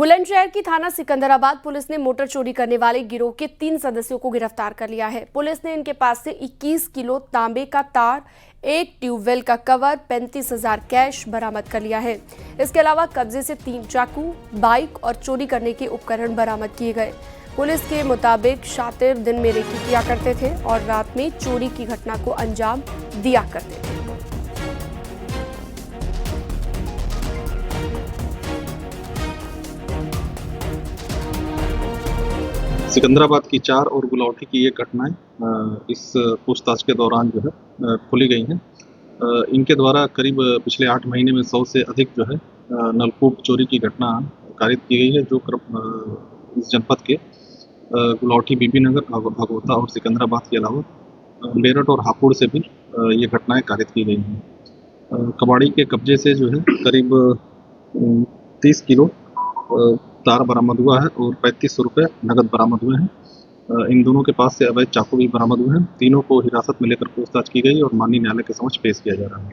बुलंदशहर की थाना सिकंदराबाद पुलिस ने मोटर चोरी करने वाले गिरोह के 3 सदस्यों को गिरफ्तार कर लिया है। पुलिस ने इनके पास से 21 किलो तांबे का तार, एक ट्यूबवेल का कवर, 35,000 कैश बरामद कर लिया है। इसके अलावा कब्जे से 3 चाकू, बाइक और चोरी करने के उपकरण बरामद किए गए। पुलिस के मुताबिक शातिर दिन में रेकी किया करते थे और रात में चोरी की घटना को अंजाम दिया करते थे। सिकंदराबाद की 4 और गुलावटी की ये घटनाएं इस पूछताछ के दौरान जो है खुली गई हैं। इनके द्वारा करीब पिछले 8 महीने में 100 से अधिक जो है नलकूप चोरी की घटना कारित की गई है, जो इस जनपद के गुलावटी, बीबी नगर, भगोता और सिकंदराबाद के अलावा मेरठ और हापुड़ से भी ये घटनाएं कारित की गई हैं। कबाड़ी के कब्जे से जो है करीब 30 किलो तार बरामद हुआ है और 3500 रुपये नगद बरामद हुए हैं। इन दोनों के पास से अवैध चाकू भी बरामद हुए हैं। तीनों को हिरासत में लेकर पूछताछ की गई और माननीय न्यायालय के समक्ष पेश किया जा रहा है।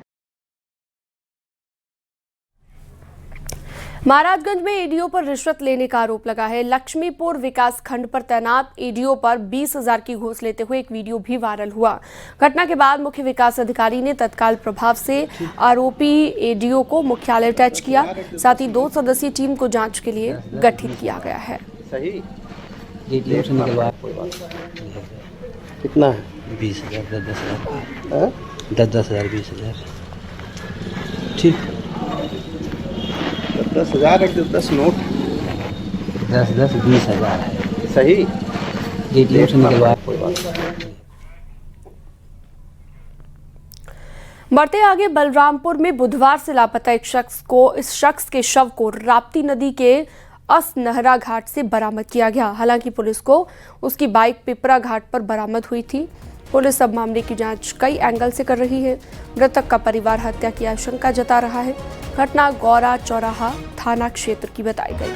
महाराजगंज में एडीओ पर रिश्वत लेने का आरोप लगा है। लक्ष्मीपुर विकास खंड पर तैनात एडीओ पर 20,000 की घूस लेते हुए एक वीडियो भी वायरल हुआ। घटना के बाद मुख्य विकास अधिकारी ने तत्काल प्रभाव से आरोपी एडीओ को मुख्यालय अटैच किया। साथ ही 2 सदस्यीय टीम को जांच के लिए गठित किया गया है। सही कितना है? 20,000, 10,000, 10,000, 20,000। ठीक, 10,000 है, 10 नोट, 10, 20,000 है। सही। कोई बात। बढ़ते आगे, बलरामपुर में बुधवार से लापता इस शख्स के शव को राप्ती नदी के असनहरा घाट से बरामद किया गया। हालांकि पुलिस को उसकी बाइक पिपरा घाट पर बरामद हुई थी। पुलिस अब मामले की जांच कई एंगल से कर रही है। मृतक का परिवार हत्या की आशंका जता रहा है। घटना गौरा चौराहा थाना क्षेत्र की बताई गई।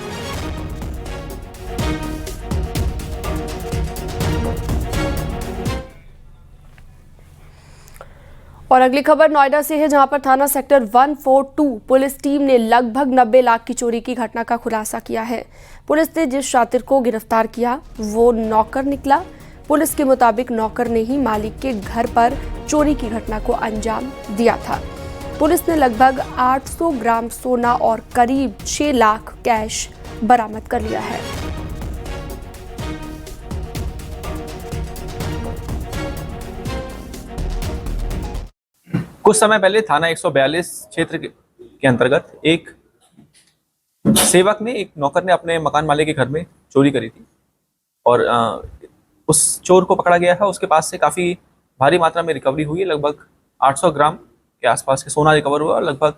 और अगली खबर नोएडा से है, जहां पर थाना सेक्टर 142 पुलिस टीम ने लगभग 90 लाख की चोरी की घटना का खुलासा किया है। पुलिस ने जिस शातिर को गिरफ्तार किया वो नौकर निकला। पुलिस के मुताबिक नौकर ने ही मालिक के घर पर चोरी की घटना को अंजाम दिया था। पुलिस ने लगभग 800 ग्राम सोना और करीब 6 लाख कैश बरामद कर लिया है। कुछ समय पहले थाना 142 क्षेत्र के अंतर्गत एक सेवक ने, एक नौकर ने अपने मकान मालिक के घर में चोरी करी थी और उस चोर को पकड़ा गया है। उसके पास से काफ़ी भारी मात्रा में रिकवरी हुई है। लगभग 800 ग्राम के आसपास के सोना रिकवर हुआ और लगभग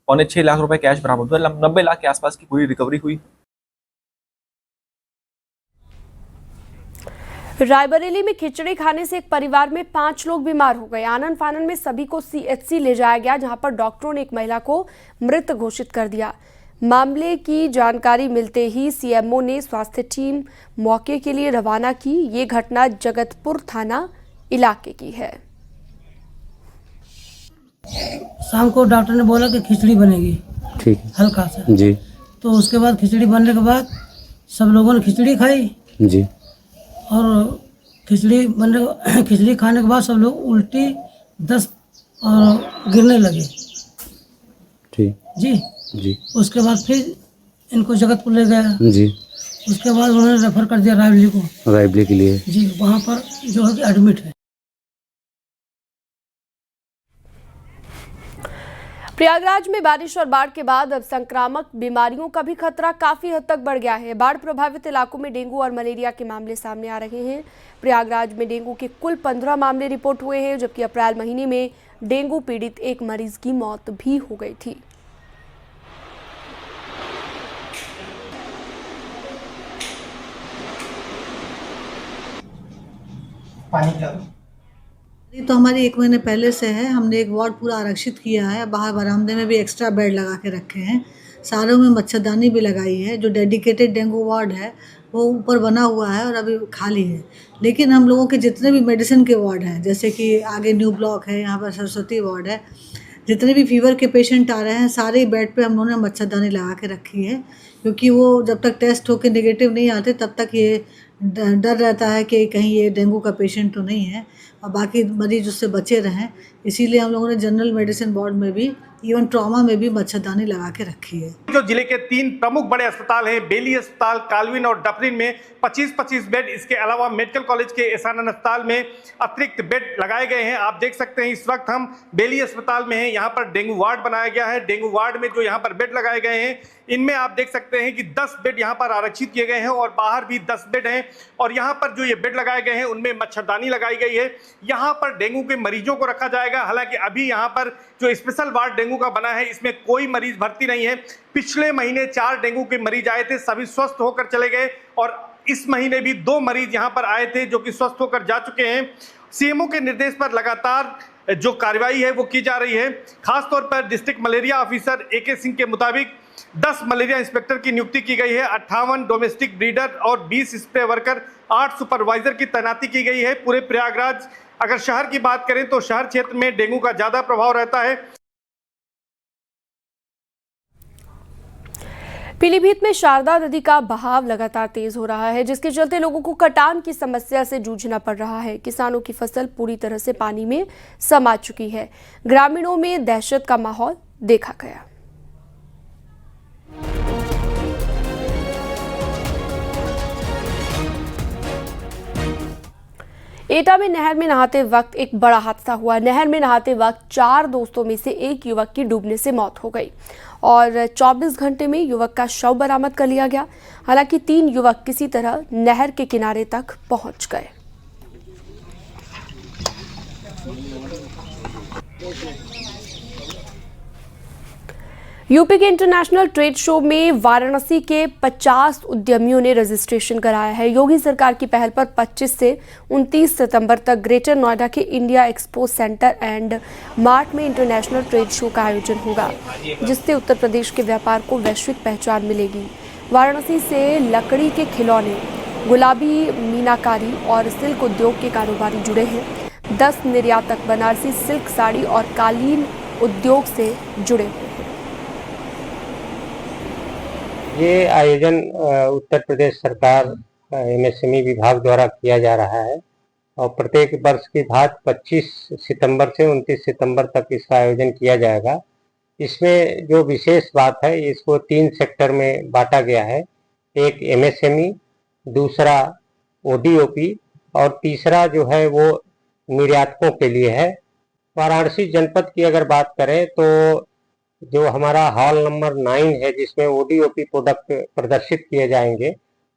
6.25 लाख रुपए कैश बरामद हुआ। 90 लाख के आसपास की पूरी रिकवरी हुई। रायबरेली में खिचड़ी खाने से एक परिवार में 5 लोग बीमार हो गए। आनन फानन में सभी को सीएचसी ले जाया गया, जहां पर डॉक्टरों ने एक महिला को मृत घोषित कर दिया। मामले की जानकारी मिलते ही सीएमओ ने स्वास्थ्य टीम मौके के लिए रवाना की। ये घटना जगतपुर थाना इलाके की है। शाम को डॉक्टर ने बोला कि खिचड़ी बनेगी, ठीक, हल्का सा जी। तो उसके बाद खिचड़ी बनने के बाद सब लोगों ने खिचड़ी खाई जी। और खिचड़ी खाने के बाद सब लोग उल्टी, दस्त और गिरने लगे। ठीक जी जी। उसके बाद फिर इनको जगतपुर ले गया जी। उसके बाद उन्होंने रेफर कर दिया रायबरेली के लिए। जी, वहाँ पर जो है कि एडमिट है। प्रयागराज में बारिश और बाढ़ के बाद अब संक्रामक बीमारियों का भी खतरा काफी हद तक बढ़ गया है। बाढ़ प्रभावित इलाकों में डेंगू और मलेरिया के मामले सामने आ रहे हैं। प्रयागराज में डेंगू के कुल 15 मामले रिपोर्ट हुए हैं, जबकि अप्रैल महीने में डेंगू पीड़ित एक मरीज की मौत भी हो गई थी। तो हमारी 1 महीने पहले से है। हमने एक वार्ड पूरा आरक्षित किया है। बाहर बरामदे में भी एक्स्ट्रा बेड लगा के रखे हैं। सारों में मच्छरदानी भी लगाई है। जो डेडिकेटेड डेंगू वार्ड है वो ऊपर बना हुआ है और अभी खाली है। लेकिन हम लोगों के जितने भी मेडिसिन के वार्ड हैं, जैसे कि आगे न्यू ब्लॉक है, यहाँ पर सरस्वती वार्ड है, जितने भी फीवर के पेशेंट आ रहे हैं सारे बेड पे हम लोगों ने मच्छरदानी लगा के रखी है, क्योंकि वो जब तक टेस्ट होकर नेगेटिव नहीं आते तब तक ये डर रहता है कि कहीं ये डेंगू का पेशेंट तो नहीं है और बाकी मरीज उससे बचे रहें। इसीलिए हम लोगों ने जनरल मेडिसिन वार्ड में भी, इवन ट्रॉमा में भी मच्छरदानी लगा के रखी है। जो जिले के 3 प्रमुख बड़े अस्पताल हैं, बेली अस्पताल, कालविन और डफरिन में 25-25 बेड, इसके अलावा मेडिकल कॉलेज के एहसानंद अस्पताल में अतिरिक्त बेड लगाए गए हैं। आप देख सकते हैं इस वक्त हम बेली अस्पताल में हैं, यहाँ पर डेंगू वार्ड बनाया गया है। डेंगू वार्ड में जो यहाँ पर बेड लगाए गए हैं, इनमें आप देख सकते हैं कि 10 बेड यहाँ पर आरक्षित किए गए हैं और बाहर भी 10 बेड हैं। और यहाँ पर जो ये बेड लगाए गए हैं उनमें मच्छरदानी लगाई गई है। यहाँ पर डेंगू के मरीजों को रखा जाएगा। हालांकि अभी यहाँ पर जो स्पेशल वार्ड डेंगू का बना है इसमें कोई मरीज भर्ती नहीं है। पिछले महीने 4 डेंगू के मरीज आए थे, सभी स्वस्थ होकर चले गए और इस महीने भी 2 मरीज यहाँ पर आए थे जो कि स्वस्थ होकर जा चुके हैं। सीएमओ के निर्देश पर लगातार जो कार्रवाई है वो की जा रही है। खासतौर पर district malaria officer AK Singh के मुताबिक 10 मलेरिया इंस्पेक्टर की नियुक्ति की गई है, 58 डोमेस्टिक ब्रीडर और 20 स्प्रे वर्कर, 8 सुपरवाइजर की तैनाती की गई है। पूरे प्रयागराज अगर शहर की बात करें तो शहर क्षेत्र में डेंगू का ज्यादा प्रभाव रहता है। पीलीभीत में शारदा नदी का बहाव लगातार तेज हो रहा है, जिसके चलते लोगों को कटान की समस्या से जूझना पड़ रहा है। किसानों की फसल पूरी तरह से पानी में समा चुकी है। ग्रामीणों में दहशत का माहौल देखा गया। एटा में नहर में नहाते वक्त एक बड़ा हादसा हुआ। नहर में नहाते वक्त 4 दोस्तों में से एक युवक की डूबने से मौत हो गई और 24 घंटे में युवक का शव बरामद कर लिया गया। हालांकि 3 युवक किसी तरह नहर के किनारे तक पहुंच गए। यूपी के इंटरनेशनल ट्रेड शो में वाराणसी के 50 उद्यमियों ने रजिस्ट्रेशन कराया है। योगी सरकार की पहल पर 25 से 29 सितंबर तक ग्रेटर नोएडा के India expo centre and mart में इंटरनेशनल ट्रेड शो का आयोजन होगा, जिससे उत्तर प्रदेश के व्यापार को वैश्विक पहचान मिलेगी। वाराणसी से लकड़ी के खिलौने, गुलाबी मीनाकारी और सिल्क उद्योग के कारोबारी जुड़े हैं। 10 निर्यातक बनारसी सिल्क साड़ी और कालीन उद्योग से जुड़े हुए हैं। ये आयोजन उत्तर प्रदेश सरकार MSME विभाग द्वारा किया जा रहा है और प्रत्येक वर्ष की भांति 25 सितंबर से 29 सितंबर तक इसका आयोजन किया जाएगा। इसमें जो विशेष बात है, इसको 3 सेक्टर में बांटा गया है। एक MSME, दूसरा ODOP और तीसरा जो है वो निर्यातकों के लिए है। वाराणसी जनपद की अगर बात करें तो जो हमारा हॉल नंबर 9 है, जिसमें ODOP प्रोडक्ट प्रदर्शित किए जाएंगे,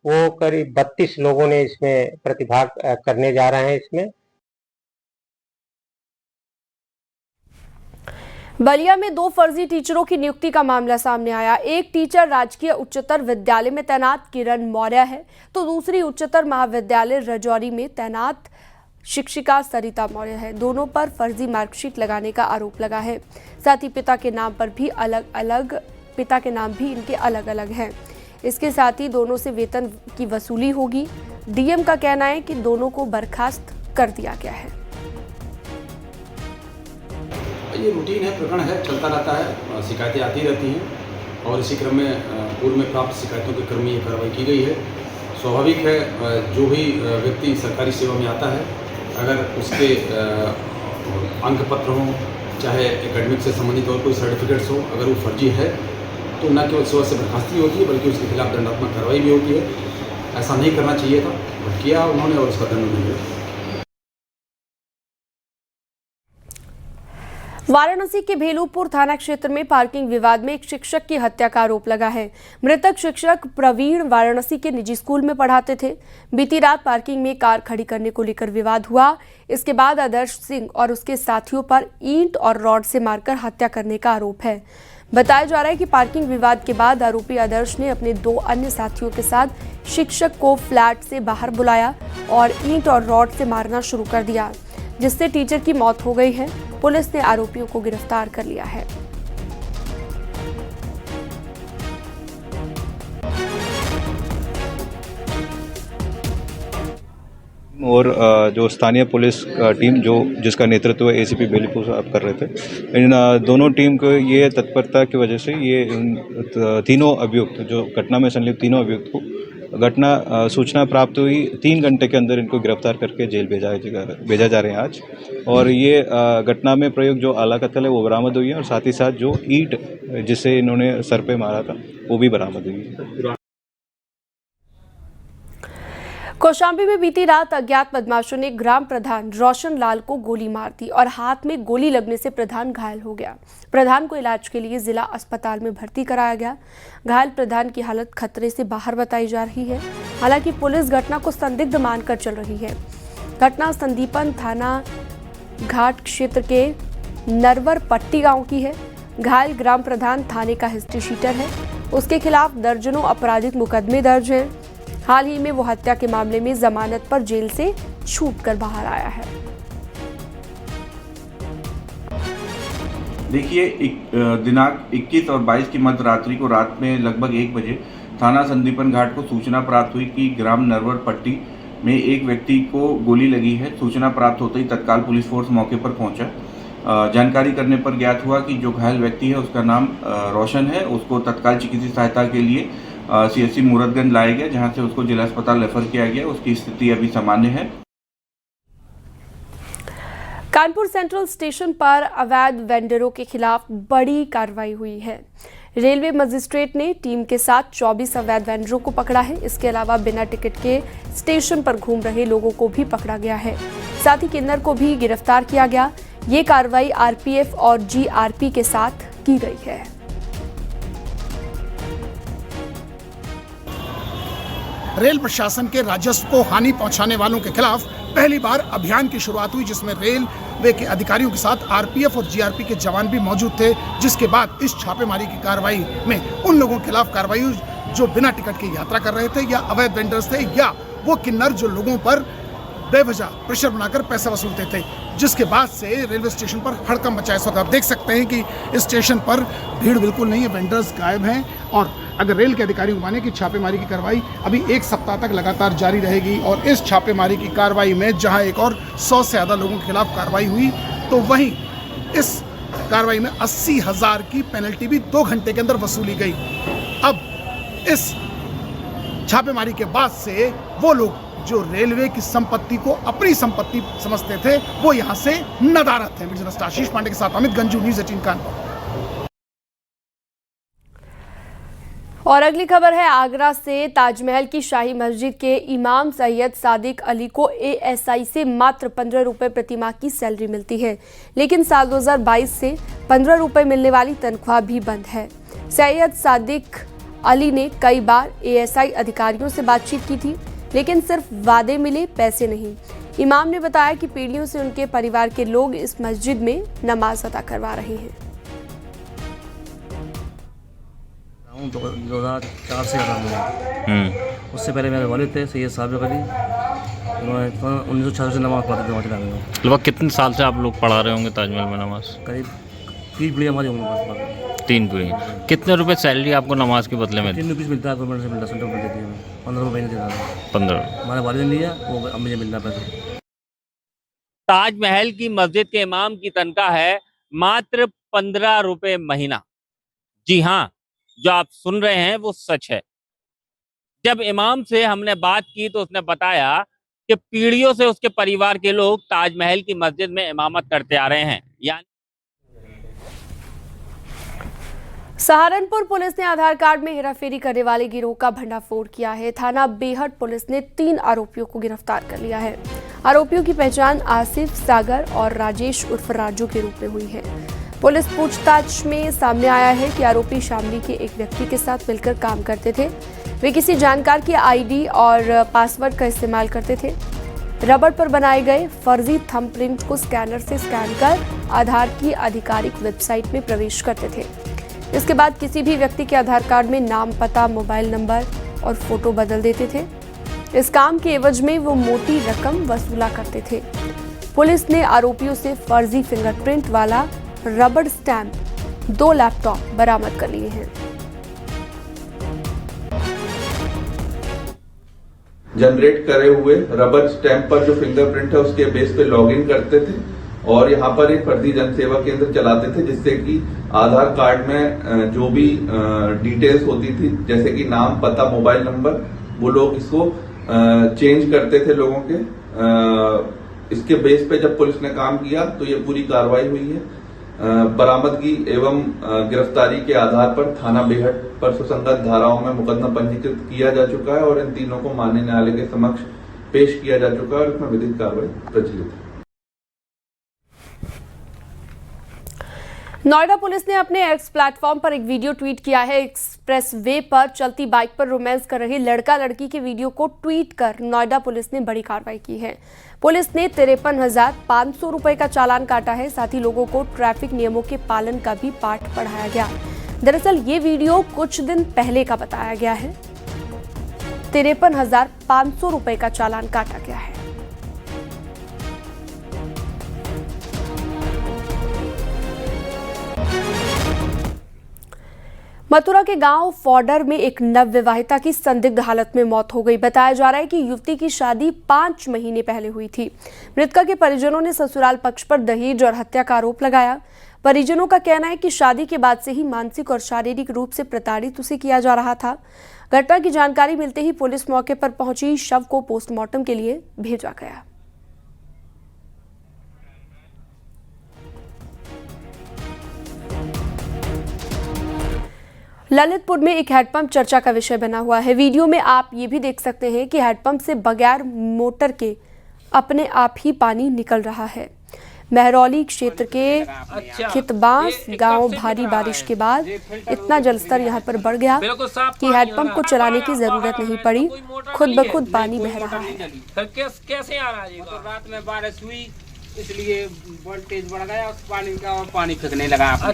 वो करीब 32 लोगों ने इसमें प्रतिभाग करने जा रहे हैं। इसमें बलिया में 2 फर्जी टीचरों की नियुक्ति का मामला सामने आया। एक टीचर राजकीय उच्चतर विद्यालय में तैनात किरण मौर्य है, तो दूसरी उच्चतर महाविद्यालय रजौरी में तैनात शिक्षिका सरिता मौर्य है। दोनों पर फर्जी मार्कशीट लगाने का आरोप लगा है। साथ ही पिता के नाम भी इनके अलग अलग हैं। इसके साथ ही दोनों से वेतन की वसूली होगी। DM का कहना है कि दोनों को बर्खास्त कर दिया गया है। ये रूटीन है, प्रकरण है, चलता रहता है, शिकायतें आती रहती हैं और इसी क्रम में पूर्व में प्राप्त शिकायतों के क्रम में ये कार्रवाई की गई है। स्वाभाविक है, जो भी व्यक्ति सरकारी सेवा में आता है, अगर उसके अंक पत्र हों, चाहे एकेडमिक से संबंधित और कोई सर्टिफिकेट्स हो, अगर वो फर्जी है तो न केवल सेवा से बर्खास्ती होती है बल्कि उसके खिलाफ दंडात्मक कार्रवाई भी होती है। ऐसा नहीं करना चाहिए था, बट किया उन्होंने और उसका दंड मिला। वाराणसी के भेलूपुर थाना क्षेत्र में पार्किंग विवाद में एक शिक्षक की हत्या का आरोप लगा है। मृतक शिक्षक प्रवीण वाराणसी के निजी स्कूल में पढ़ाते थे। बीती रात पार्किंग में कार खड़ी करने को लेकर विवाद हुआ। इसके बाद आदर्श सिंह और उसके साथियों पर ईंट और रॉड से मारकर हत्या करने का आरोप है। बताया जा रहा है कि पार्किंग विवाद के बाद आरोपी आदर्श ने अपने 2 अन्य साथियों के साथ शिक्षक को फ्लैट से बाहर बुलाया और ईंट और रॉड से मारना शुरू कर दिया, जिससे टीचर की मौत हो गई है। पुलिस ने आरोपियों को गिरफ्तार कर लिया है। और जो स्थानीय पुलिस टीम जिसका नेतृत्व एसीपी बेलीपुर साहब कर रहे थे, इन दोनों टीम को ये तत्परता की वजह से ये तीनों अभियुक्त जो घटना में संलिप्त तीनों अभियुक्त को सूचना प्राप्त हुई 3 घंटे के अंदर इनको गिरफ्तार करके जेल भेजा जा रहे हैं आज। और ये घटना में प्रयोग जो आला कत्ल है वो बरामद हुई है और साथ ही साथ जो ईंट जिसे इन्होंने सर पे मारा था वो भी बरामद हुई है। कौशाम्बी में बीती रात अज्ञात बदमाशों ने ग्राम प्रधान रोशन लाल को गोली मार दी और हाथ में गोली लगने से प्रधान घायल हो गया। प्रधान को इलाज के लिए जिला अस्पताल में भर्ती कराया गया। घायल प्रधान की हालत खतरे से बाहर बताई जा रही है। हालांकि पुलिस घटना को संदिग्ध मानकर चल रही है। घटना संदीपन थाना घाट क्षेत्र के नरवर पट्टी गांव की है। घायल ग्राम प्रधान थाने का हिस्ट्री शीटर है। उसके खिलाफ दर्जनों आपराधिक मुकदमे दर्ज हैं। हाल ही में वो हत्या के मामले में जमानत पर जेल से छूटकर बाहर आया है। देखिए, दिनांक 21 और 22 की मध्य रात्रि को रात में लगभग 1 बजे थाना संदीपन घाट को सूचना प्राप्त हुई कि ग्राम नरवर पट्टी में एक व्यक्ति को गोली लगी है। सूचना प्राप्त होते ही तत्काल पुलिस फोर्स मौके पर पहुंचा। जानकारी करने पर ज्ञात हुआ कि जो घायल व्यक्ति है उसका नाम रोशन है। उसको तत्काल चिकित्सीय सहायता के लिए CHC मूरतगंज लाया गया, जहां से उसको जिला अस्पताल रेफर किया गया। उसकी स्थिति अभी सामान्य है। कानपुर सेंट्रल स्टेशन पर अवैध वेंडरों के खिलाफ बड़ी कार्रवाई हुई है। रेलवे मजिस्ट्रेट ने टीम के साथ 24 अवैध वेंडरों को पकड़ा है। इसके अलावा बिना टिकट के स्टेशन पर घूम रहे लोगों को भी पकड़ा गया है। साथ ही किन्नर को भी गिरफ्तार किया गया। ये कार्रवाई RPF और GRP के साथ की गई है। रेल प्रशासन के राजस्व को हानि पहुंचाने वालों के खिलाफ पहली बार अभियान की शुरुआत हुई, जिसमें रेलवे के अधिकारियों के साथ RPF और GRP के जवान भी मौजूद थे। जिसके बाद इस छापेमारी की कार्रवाई में उन लोगों के खिलाफ कार्रवाई हुई जो बिना टिकट की यात्रा कर रहे थे या अवैध वेंडर्स थे या वो किन्नर जो लोगों पर बेवजह प्रेशर बनाकर पैसा वसूलते थे। जिसके बाद से रेलवे स्टेशन पर हड़कंप मचा। इस वक्त आप देख सकते हैं कि स्टेशन पर भीड़ बिल्कुल नहीं है, वेंडर्स गायब हैं। और अगर रेल के अधिकारियों को माने कि छापेमारी की कार्रवाई अभी 1 सप्ताह तक लगातार जारी रहेगी और इस छापेमारी की कार्रवाई में जहां एक और 100 से ज़्यादा लोगों के खिलाफ कार्रवाई हुई, तो वहीं इस कार्रवाई में 80,000 की पेनल्टी भी 2 घंटे के अंदर वसूली गई। अब इस छापेमारी के बाद से वो लोग जो रेलवे की संपत्ति को अपनी संपत्ति समझते थे वो यहाँ से नदारद थे। मीडिया आशीष पांडे के साथ अमित गंजू, न्यूज़ 18 कानपुर। और अगली खबर है आगरा से। ताजमहल की शाही मस्जिद के इमाम सैयद सादिक अली को ASI से मात्र 15 रुपये प्रतिमाह की सैलरी मिलती है, लेकिन साल 2022 से 15 रुपये मिलने वाली तनख्वाह भी बंद है। सैयद सादिक अली ने कई बार ASI अधिकारियों से बातचीत की थी, लेकिन सिर्फ वादे मिले, पैसे नहीं। इमाम ने बताया कि पीढ़ियों से उनके परिवार के लोग इस मस्जिद में नमाज अदा करवा रहे हैं। 2004 से कर रहा हूँ। उससे पहले मेरे वालिद थे सैयद सादिक अली, उन्होंने 1966 से नमाज पढ़ते थे। लगभग कितने साल से आप लोग पढ़ा रहे होंगे ताजमहल में नमाज? करीब 3 पीढ़ी हमारी उम्र। 3 पीढ़ी। कितने रुपए सैलरी आपको नमाज के बदले में? 3 रुपये मिलता है, गवर्नमेंट से मिलता है, सेंट्रल गवर्नमेंट देती है। 15 रुपये नहीं देता था। 15 हमारे वालिद ने लिया, वो अब मुझे मिलता पैसा। ताजमहल की मस्जिद के इमाम की तनख्वाह है मात्र 15 रुपये महीना। जी हाँ, जो आप सुन रहे हैं वो सच है। जब इमाम से हमने बात की तो उसने बताया कि पीढ़ियों से उसके परिवार के लोग ताजमहल की मस्जिद में इमामत करते आ रहे हैं। यानी सहारनपुर पुलिस ने आधार कार्ड में हेराफेरी करने वाले गिरोह का भंडाफोड़ किया है। थाना बेहट पुलिस ने 3 आरोपियों को गिरफ्तार कर लिया है। आरोपियों की पहचान आसिफ, सागर और राजेश उर्फ राजू के रूप में हुई है। पुलिस पूछताछ में सामने आया है कि आरोपी शामली के एक व्यक्ति के साथ मिलकर काम करते थे। वे किसी जानकार की ID और पासवर्ड का इस्तेमाल करते थे। रबड़ पर बनाए गए फर्जी थंब प्रिंट को स्कैनर से स्कैन कर आधार की आधिकारिक वेबसाइट में प्रवेश करते थे। इसके बाद किसी भी व्यक्ति के आधार कार्ड में नाम, पता, मोबाइल नंबर और फोटो बदल देते थे। इस काम के एवज में वो मोटी रकम वसूला करते थे। पुलिस ने आरोपियों से फर्जी फिंगरप्रिंट वाला रबड़ स्टैंप, 2 लैपटॉप बरामद कर लिए हैं। जनरेट करे हुए रबर स्टैंप पर जो फिंगरप्रिंट है उसके बेस पे लॉगिन करते थे और यहाँ पर एक फर्जी जन सेवा केंद्र चलाते थे, जिससे कि आधार कार्ड में जो भी डिटेल्स होती थी जैसे कि नाम, पता, मोबाइल नंबर, वो लोग इसको चेंज करते थे लोगों के। इसके बेस पे जब पुलिस ने काम किया तो ये पूरी कार्रवाई हुई है। बरामदगी एवं गिरफ्तारी के आधार पर थाना बेहट पर सुसंगत धाराओं में मुकदमा पंजीकृत किया जा चुका है और इन तीनों को माननीय न्यायालय के समक्ष पेश किया जा चुका है और इसमें विधिक कार्रवाई प्रचलित है। नोएडा पुलिस ने अपने एक्स प्लेटफॉर्म पर एक वीडियो ट्वीट किया है। एक्सप्रेस वे पर चलती बाइक पर रोमांस कर रही लड़का लड़की के वीडियो को ट्वीट कर नोएडा पुलिस ने बड़ी कार्रवाई की है। पुलिस ने 53,500 रुपए का चालान काटा है। साथ ही लोगों को ट्रैफिक नियमों के पालन का भी पाठ पढ़ाया गया। दरअसल ये वीडियो कुछ दिन पहले का बताया गया है। 53,500 रुपए का चालान काटा गया है। मथुरा के गांव फॉडर में एक नवविवाहिता की संदिग्ध हालत में मौत हो गई। बताया जा रहा है कि युवती की शादी 5 महीने पहले हुई थी। मृतका के परिजनों ने ससुराल पक्ष पर दहेज और हत्या का आरोप लगाया। परिजनों का कहना है कि शादी के बाद से ही मानसिक और शारीरिक रूप से प्रताड़ित उसे किया जा रहा था। घटना की जानकारी मिलते ही पुलिस मौके पर पहुंची। शव को पोस्टमार्टम के लिए भेजा गया। ललितपुर में एक हैंडपंप चर्चा का विषय बना हुआ है। वीडियो में आप ये भी देख सकते हैं कि हैंडपंप से बगैर मोटर के अपने आप ही पानी निकल रहा है। महरौली क्षेत्र के खितबांस गांव भारी बारिश के बाद इतना जलस्तर यहां पर बढ़ गया कि हैंडपंप को चलाने की जरूरत नहीं पड़ी, खुद ब खुद पानी बह रहा है। कैसे आ रहा है? तो रात में बारिश हुई इसलिए वोल्टेज बढ़ गया, पानी का और पानी फेंकने लगा।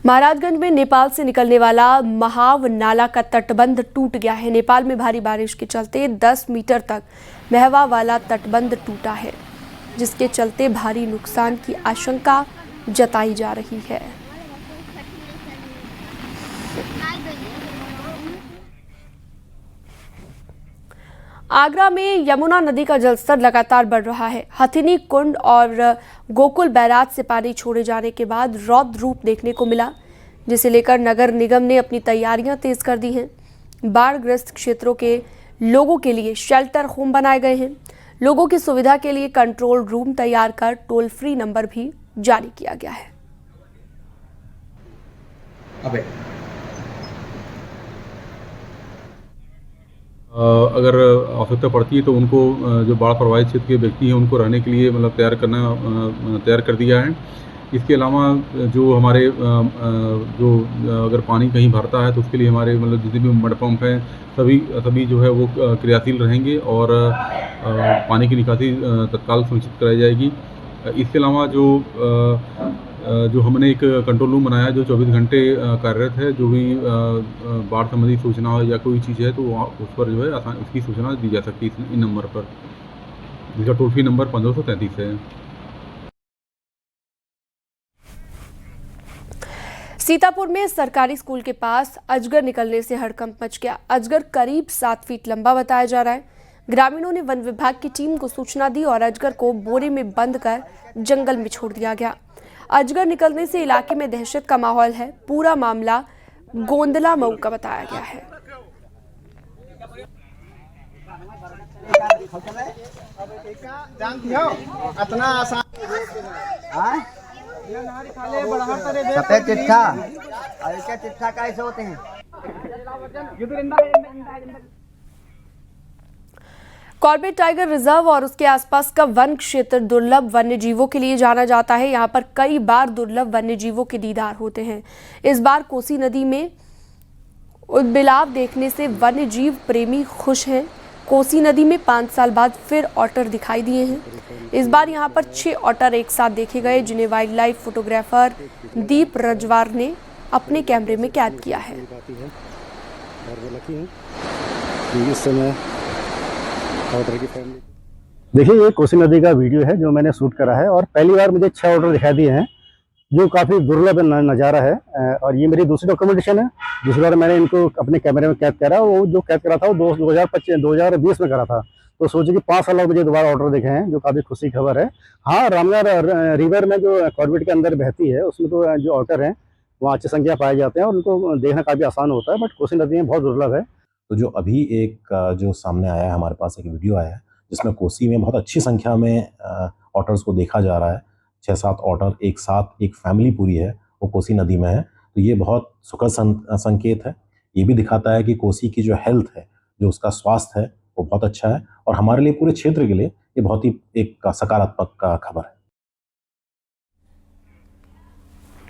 महाराजगंज में नेपाल से निकलने वाला महाव नाला का तटबंध टूट गया है। नेपाल में भारी बारिश के चलते 10 मीटर तक महवा वाला तटबंध टूटा है, जिसके चलते भारी नुकसान की आशंका जताई जा रही है। आगरा में यमुना नदी का जलस्तर लगातार बढ़ रहा है। हथिनी कुंड और गोकुल बैराज से पानी छोड़े जाने के बाद रौद्र रूप देखने को मिला, जिसे लेकर नगर निगम ने अपनी तैयारियां तेज कर दी हैं। बाढ़ग्रस्त क्षेत्रों के लोगों के लिए शेल्टर होम बनाए गए हैं। लोगों की सुविधा के लिए कंट्रोल रूम तैयार कर टोल फ्री नंबर भी जारी किया गया है। अगर आवश्यकता पड़ती है तो उनको जो बाढ़ प्रभावित क्षेत्र के व्यक्ति हैं उनको रहने के लिए मतलब तैयार कर दिया है। इसके अलावा जो हमारे जो अगर पानी कहीं भरता है तो उसके लिए हमारे मतलब जितने भी मड पंप हैं सभी जो है वो क्रियाशील रहेंगे और पानी की निकासी तत्काल सुनिश्चित कराई जाएगी। इसके अलावा जो हमने एक कंट्रोल रूम बनाया है जो 24 घंटे कार्यरत है। जो भी बाढ़ संबंधी सूचना हो या कोई चीज़ है तो उस पर जो है आसान उसकी सूचना दी जा सकती है इन नंबर पर, जिसका टोल फ्री नंबर 1533 है। सीतापुर में सरकारी स्कूल के पास अजगर निकलने से हड़कंप मच गया। अजगर करीब 7 फीट लंबा बताया जा रहा है। ग्रामीणों ने वन विभाग की टीम को सूचना दी और अजगर को बोरे में बंद कर जंगल में छोड़ दिया गया। अजगर निकलने से इलाके में दहशत का माहौल है। पूरा मामला गोंदला मऊ का बताया गया है। सफेद चिट्ठा चिट्ठा कैसे होते हैं? कॉर्बेट टाइगर रिजर्व और उसके आसपास का वन क्षेत्र दुर्लभ वन्य जीवों के लिए जाना जाता है। यहाँ पर कई बार दुर्लभ वन्य जीवों के दीदार होते हैं। इस बार कोसी नदी में उद्बिलाव देखने से वन्य जीव प्रेमी खुश हैं। कोसी नदी में 5 साल बाद फिर ऑटर दिखाई दिए हैं। इस बार यहाँ पर 6 ऑटर एक साथ देखे गए, जिन्हें वाइल्ड लाइफ फोटोग्राफर दीप रजवार ने अपने कैमरे में कैद किया है। देखिए, ये कोसी नदी का वीडियो है जो मैंने शूट करा है और पहली बार मुझे 6 ऑर्डर दिखाई दिए हैं जो काफ़ी दुर्लभ नज़ारा है। और ये मेरी दूसरी डॉक्यूमेंटेशन है। दूसरी बार मैंने इनको अपने कैमरे में कैद करा, वो जो कैद करा था वो 2020 में करा था। तो सोचिए कि 5 साल बाद मुझे दोबारा ऑर्डर देखे हैं, जो काफ़ी खुशी खबर है। हाँ, रामगढ़ रिवर में जो कॉर्बेट के अंदर बहती है उसमें तो जो ऑटर हैं वहाँ अच्छी संख्या पाए जाते हैं और उनको देखना काफ़ी आसान होता है, बट कोसी नदी में बहुत दुर्लभ है। तो जो अभी एक जो सामने आया है, हमारे पास एक वीडियो आया है जिसमें कोसी में बहुत अच्छी संख्या में ऑटर्स को देखा जा रहा है। 6-7 ऑटर एक साथ, एक फैमिली पूरी है वो कोसी नदी में है। तो ये बहुत सुखद संकेत है। ये भी दिखाता है कि कोसी की जो हेल्थ है, जो उसका स्वास्थ्य है वो बहुत अच्छा है और हमारे लिए, पूरे क्षेत्र के लिए ये बहुत ही एक सकारात्मक खबर है।